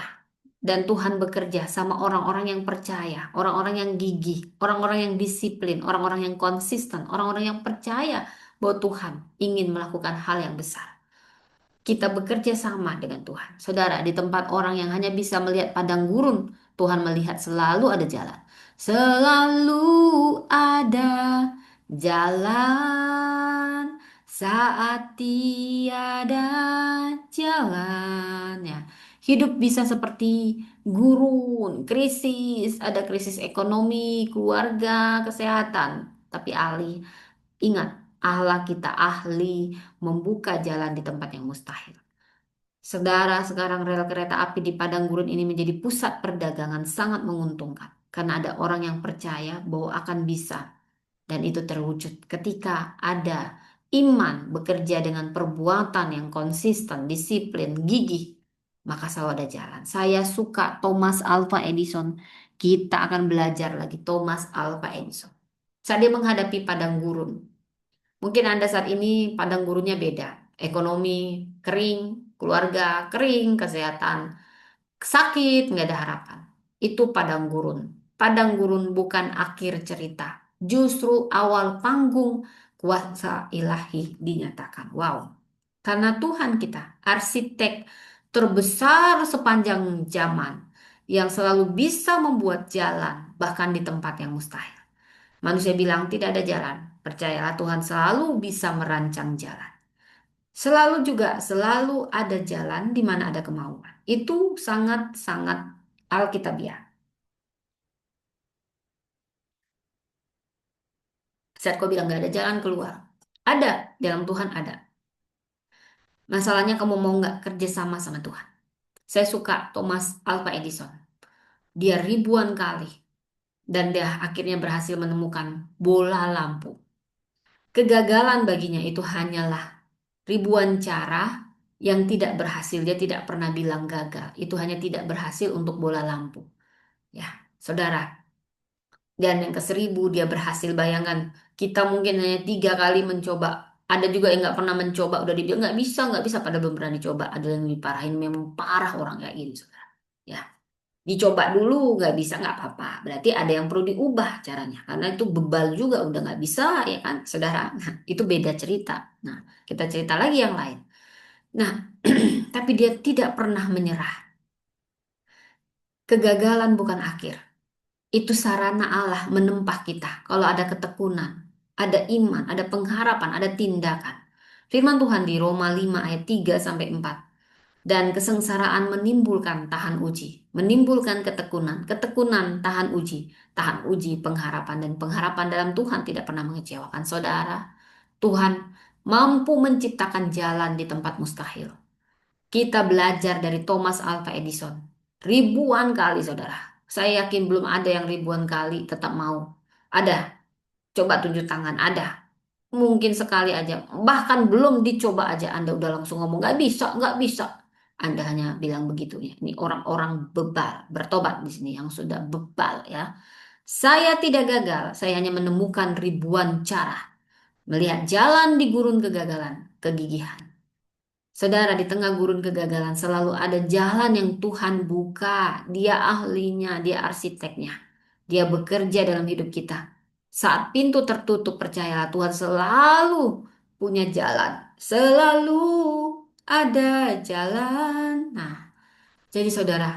dan Tuhan bekerja sama orang-orang yang percaya, orang-orang yang gigih, orang-orang yang disiplin, orang-orang yang konsisten, orang-orang yang percaya bahwa Tuhan ingin melakukan hal yang besar. kita bekerja sama dengan Tuhan. Saudara, di tempat orang yang hanya bisa melihat padang gurun, Tuhan melihat selalu ada jalan. Selalu ada jalan saat tiada jalan. Ya, hidup bisa seperti gurun, krisis, ada krisis ekonomi, keluarga, kesehatan. Tapi ingat, Allah kita ahli membuka jalan di tempat yang mustahil. Saudara, sekarang rel kereta api di padang gurun ini menjadi pusat perdagangan sangat menguntungkan. Karena ada orang yang percaya bahwa akan bisa. Dan itu terwujud ketika ada iman bekerja dengan perbuatan yang konsisten, disiplin, gigih. Maka selalu ada jalan. Saya suka Thomas Alva Edison. Kita akan belajar lagi Thomas Alva Edison. Saat dia menghadapi padang gurun. Mungkin Anda saat ini padang gurunnya beda. Ekonomi kering, keluarga kering, kesehatan sakit, nggak ada harapan. Itu padang gurun. Padang gurun bukan akhir cerita. Justru awal panggung kuasa ilahi dinyatakan. Wow. Karena Tuhan kita, arsitek terbesar sepanjang zaman, yang selalu bisa membuat jalan, bahkan di tempat yang mustahil. Manusia bilang tidak ada jalan. Percayalah Tuhan selalu bisa merancang jalan. Selalu ada jalan di mana ada kemauan. Itu sangat-sangat Alkitabiah. Saat kau bilang gak ada jalan keluar. Ada, dalam Tuhan ada. Masalahnya kamu mau nggak kerja sama sama Tuhan. Saya suka Thomas Alva Edison. Dia ribuan kali. Dan dia akhirnya berhasil menemukan bola lampu. Kegagalan baginya itu hanyalah ribuan cara yang tidak berhasil. Dia tidak pernah bilang gagal. Itu hanya tidak berhasil untuk bola lampu. Ya, saudara. Dan yang ke 1000 dia berhasil. Bayangkan, kita mungkin hanya 3 kali mencoba. Ada juga yang nggak pernah mencoba. Udah dibilang nggak bisa. Pada belum pernah dicoba. Ada yang diparahin. Memang parah orang kayak gini, saudara. Ya, dicoba dulu nggak bisa nggak apa-apa. Berarti ada yang perlu diubah caranya. Karena itu bebal juga udah nggak bisa ya kan, saudara. Nah, itu beda cerita. Nah, kita cerita lagi yang lain. Nah, tapi dia tidak pernah menyerah. Kegagalan bukan akhir. Itu sarana Allah menempah kita. Kalau ada ketekunan, ada iman, ada pengharapan, ada tindakan. Firman Tuhan di Roma 5 ayat 3 sampai 4. Dan kesengsaraan menimbulkan tahan uji, menimbulkan ketekunan, ketekunan tahan uji pengharapan, dan pengharapan dalam Tuhan tidak pernah mengecewakan. Saudara, Tuhan mampu menciptakan jalan di tempat mustahil. Kita belajar dari Thomas Alva Edison. Ribuan kali, saudara. Saya yakin belum ada yang ribuan kali tetap mau. Ada. Coba tunjuk tangan. Ada. Mungkin sekali aja. Bahkan belum dicoba aja Anda udah langsung ngomong. Nggak bisa, nggak bisa. Anda hanya bilang begitu ya. Ini orang-orang bebal. Bertobat di sini yang sudah bebal ya. Saya tidak gagal. Saya hanya menemukan ribuan cara. Melihat jalan di gurun kegagalan. Kegigihan. Saudara, di tengah gurun kegagalan selalu ada jalan yang Tuhan buka. Dia ahlinya, dia arsiteknya. Dia bekerja dalam hidup kita. Saat pintu tertutup, percayalah Tuhan selalu punya jalan. Selalu ada jalan. Nah, jadi saudara,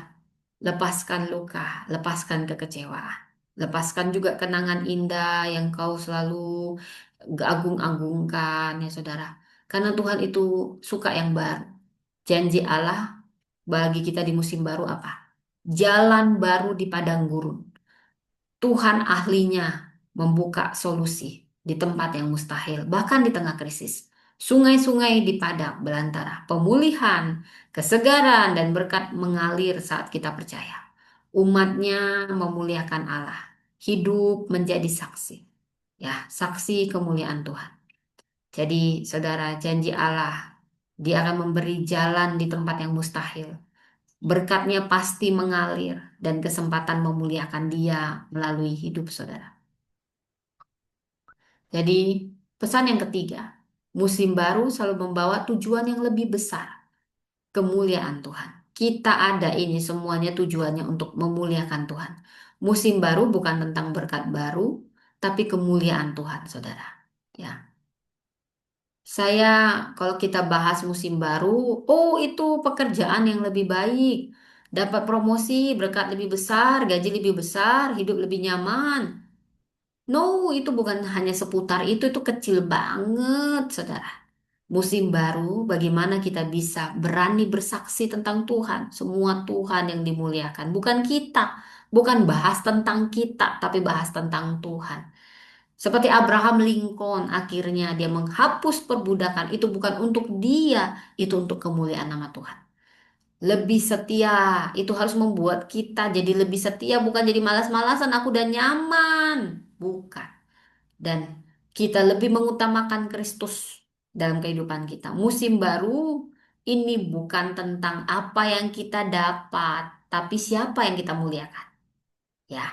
lepaskan luka, lepaskan kekecewaan. Lepaskan juga kenangan indah yang kau selalu agung-agungkan ya saudara. Karena Tuhan itu suka yang baru. Janji Allah bagi kita di musim baru apa? Jalan baru di padang gurun. Tuhan ahlinya membuka solusi di tempat yang mustahil, bahkan di tengah krisis. Sungai-sungai di padang belantara, pemulihan, kesegaran, dan berkat mengalir saat kita percaya. Umatnya memuliakan Allah, hidup menjadi saksi. Ya, saksi kemuliaan Tuhan. Jadi, saudara, janji Allah, Dia akan memberi jalan di tempat yang mustahil. Berkatnya pasti mengalir dan kesempatan memuliakan Dia melalui hidup saudara. Jadi, pesan yang ketiga, musim baru selalu membawa tujuan yang lebih besar, kemuliaan Tuhan. Kita ada ini semuanya tujuannya untuk memuliakan Tuhan. Musim baru bukan tentang berkat baru, tapi kemuliaan Tuhan, saudara. Ya. Saya, kalau kita bahas musim baru, oh itu pekerjaan yang lebih baik, dapat promosi, berkat lebih besar, gaji lebih besar, hidup lebih nyaman. No, itu bukan hanya seputar itu kecil banget, saudara. Musim baru, bagaimana kita bisa berani bersaksi tentang Tuhan, semua Tuhan yang dimuliakan, bukan kita, bukan bahas tentang kita, tapi bahas tentang Tuhan. Seperti Abraham Lincoln, akhirnya dia menghapus perbudakan. Itu bukan untuk dia, itu untuk kemuliaan nama Tuhan. Lebih setia, itu harus membuat kita jadi lebih setia, bukan jadi malas-malasan, aku udah nyaman. Bukan. Dan kita lebih mengutamakan Kristus dalam kehidupan kita. Musim baru ini bukan tentang apa yang kita dapat, tapi siapa yang kita muliakan. Ya.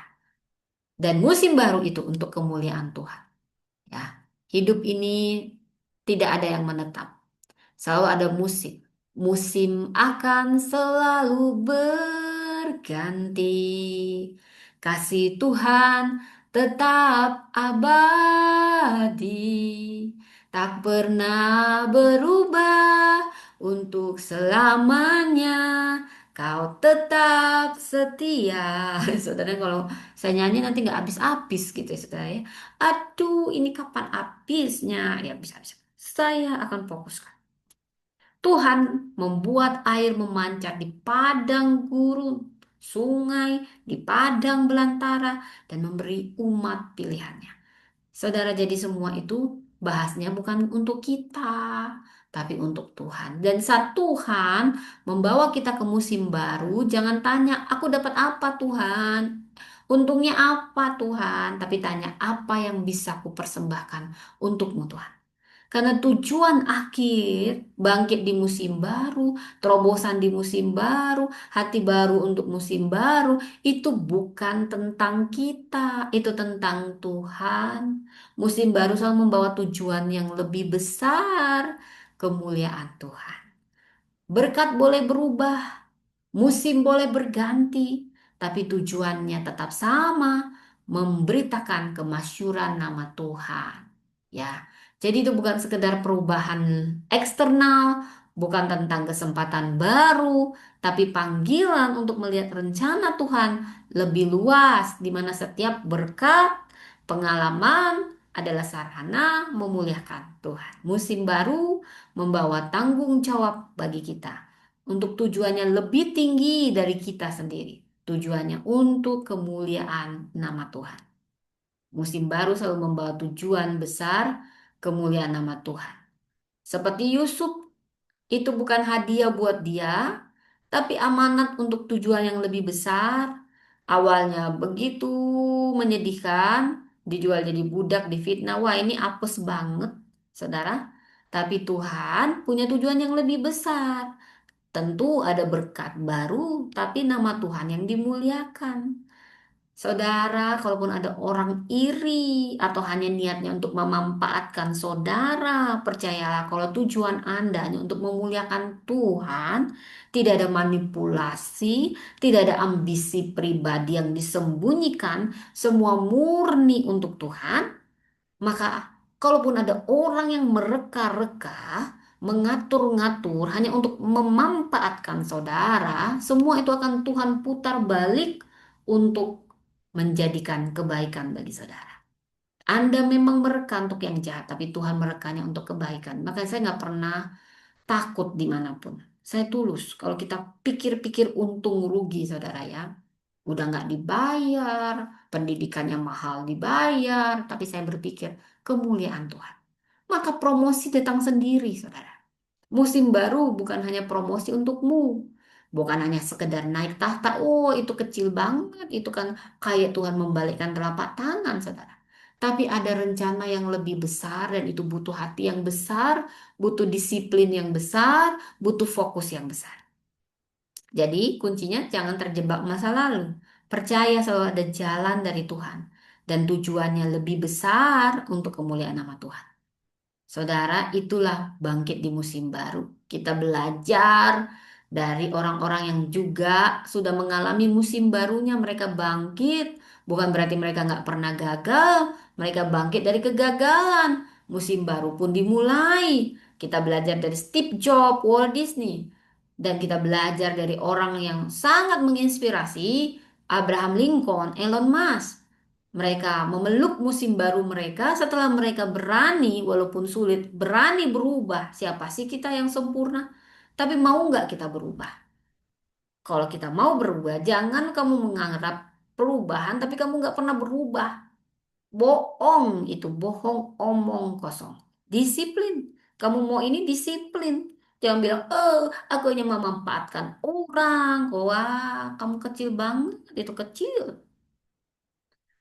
Dan musim baru itu untuk kemuliaan Tuhan. Ya, hidup ini tidak ada yang menetap. Selalu ada musim. Musim akan selalu berganti. Kasih Tuhan tetap abadi. Tak pernah berubah untuk selamanya. Kau tetap setia. Saudara, kalau saya nyanyi nanti nggak habis-habis gitu ya, saudara ya. Aduh, ini kapan habisnya? Ya bisa-bisa. Saya akan fokuskan. Tuhan membuat air memancar di padang gurun, sungai, di padang belantara, dan memberi umat pilihannya. Saudara, jadi semua itu bahasnya bukan untuk kita, tapi untuk Tuhan. Dan saat Tuhan membawa kita ke musim baru, jangan tanya, aku dapat apa Tuhan? Untungnya apa Tuhan? Tapi tanya, apa yang bisa aku persembahkan untukmu Tuhan? Karena tujuan akhir bangkit di musim baru, terobosan di musim baru, hati baru untuk musim baru, itu bukan tentang kita, itu tentang Tuhan. Musim baru selalu membawa tujuan yang lebih besar, kemuliaan Tuhan. Berkat boleh berubah, musim boleh berganti, tapi tujuannya tetap sama, memberitakan kemasyuran nama Tuhan. Ya, jadi itu bukan sekedar perubahan eksternal, bukan tentang kesempatan baru, tapi panggilan untuk melihat rencana Tuhan lebih luas, di mana setiap berkat, pengalaman adalah sarana memuliakan Tuhan. Musim baru membawa tanggung jawab bagi kita untuk tujuannya lebih tinggi dari kita sendiri. Tujuannya untuk kemuliaan nama Tuhan. Musim baru selalu membawa tujuan besar kemuliaan nama Tuhan. Seperti Yusuf, itu bukan hadiah buat dia, tapi amanat untuk tujuan yang lebih besar. Awalnya begitu menyedihkan, dijual jadi budak, difitnah. Wah, ini apes banget, saudara. Tapi Tuhan punya tujuan yang lebih besar. Tentu ada berkat baru, tapi nama Tuhan yang dimuliakan. Saudara, kalaupun ada orang iri atau hanya niatnya untuk memanfaatkan saudara, percayalah kalau tujuan Anda hanya untuk memuliakan Tuhan, tidak ada manipulasi, tidak ada ambisi pribadi yang disembunyikan, semua murni untuk Tuhan, maka kalaupun ada orang yang mereka-reka, mengatur-ngatur hanya untuk memanfaatkan saudara, semua itu akan Tuhan putar balik untuk menjadikan kebaikan bagi saudara. Anda memang mereka untuk yang jahat, tapi Tuhan merekanya untuk kebaikan. Maka saya nggak pernah takut dimanapun. Saya tulus. Kalau kita pikir-pikir untung rugi, saudara ya, udah nggak dibayar, pendidikannya mahal dibayar, tapi saya berpikir kemuliaan Tuhan. Maka promosi datang sendiri, saudara. Musim baru bukan hanya promosi untukmu. Bukan hanya sekedar naik tahta, oh itu kecil banget, itu kan kayak Tuhan membalikkan telapak tangan, saudara. Tapi ada rencana yang lebih besar dan itu butuh hati yang besar, butuh disiplin yang besar, butuh fokus yang besar. Jadi kuncinya jangan terjebak masa lalu. Percaya selalu ada jalan dari Tuhan dan tujuannya lebih besar untuk kemuliaan nama Tuhan. Saudara, itulah bangkit di musim baru. Kita belajar dari orang-orang yang juga sudah mengalami musim barunya. Mereka bangkit, bukan berarti mereka nggak pernah gagal. Mereka bangkit dari kegagalan. musim baru pun dimulai. Kita belajar dari Steve Jobs, Walt Disney, dan kita belajar dari orang yang sangat menginspirasi, Abraham Lincoln, Elon Musk. Mereka memeluk musim baru mereka setelah mereka berani, walaupun sulit, berani berubah. Siapa sih kita yang sempurna? Tapi mau nggak kita berubah? Kalau kita mau berubah, jangan kamu menganggap perubahan, tapi kamu nggak pernah berubah. Bohong itu, bohong omong kosong. Disiplin. Kamu mau ini disiplin. Jangan bilang, aku hanya memanfaatkan orang. Wah, kamu kecil banget. Itu kecil.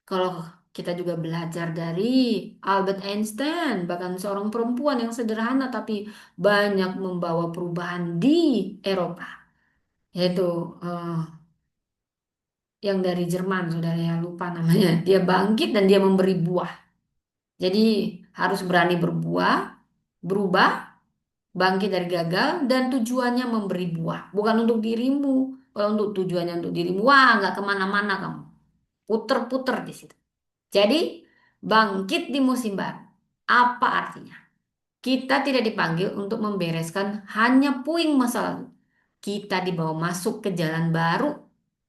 Kalau kita juga belajar dari Albert Einstein, bahkan seorang perempuan yang sederhana tapi banyak membawa perubahan di Eropa. Yaitu eh, yang dari Jerman, saudara ya lupa namanya. Dia bangkit dan dia memberi buah. Jadi harus berani berbuah, berubah, bangkit dari gagal, dan tujuannya memberi buah. Bukan untuk dirimu. Kalau untuk tujuannya untuk dirimu, wah nggak kemana-mana kamu. Puter-puter di situ. Jadi bangkit di musim baru. Apa artinya? Kita tidak dipanggil untuk membereskan hanya puing masa lalu. Kita dibawa masuk ke jalan baru.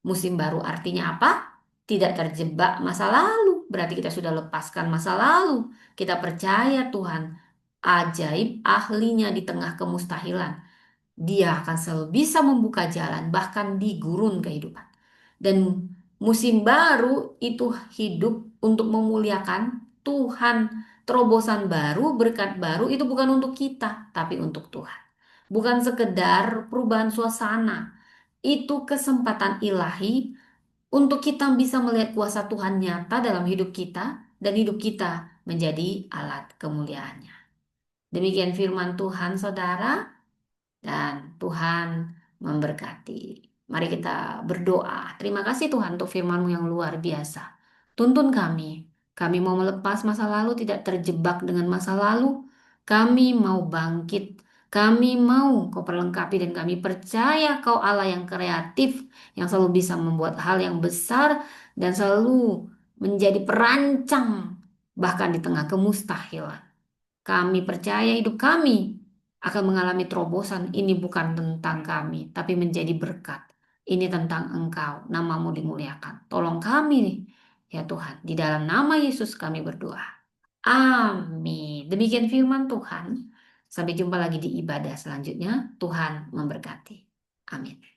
Musim baru artinya apa? Tidak terjebak masa lalu. Berarti kita sudah lepaskan masa lalu. Kita percaya Tuhan ajaib ahlinya di tengah kemustahilan. Dia akan selalu bisa membuka jalan bahkan di gurun kehidupan. Dan musim baru itu hidup untuk memuliakan Tuhan. Terobosan baru, berkat baru itu bukan untuk kita, tapi untuk Tuhan. Bukan sekedar perubahan suasana. Itu kesempatan ilahi untuk kita bisa melihat kuasa Tuhan nyata dalam hidup kita dan hidup kita menjadi alat kemuliaannya. Demikian firman Tuhan, saudara, dan Tuhan memberkati. Mari kita berdoa. Terima kasih Tuhan untuk firman-Mu yang luar biasa. Tuntun kami. Kami mau melepas masa lalu, tidak terjebak dengan masa lalu. Kami mau bangkit. Kami mau Kau perlengkapi dan kami percaya Kau Allah yang kreatif, yang selalu bisa membuat hal yang besar dan selalu menjadi perancang bahkan di tengah kemustahilan. Kami percaya hidup kami akan mengalami terobosan. Ini bukan tentang kami, tapi menjadi berkat. Ini tentang Engkau, namamu dimuliakan. Tolong kami, ya Tuhan. Di dalam nama Yesus kami berdoa. Amin. Demikian firman Tuhan. Sampai jumpa lagi di ibadah selanjutnya. Tuhan memberkati. Amin.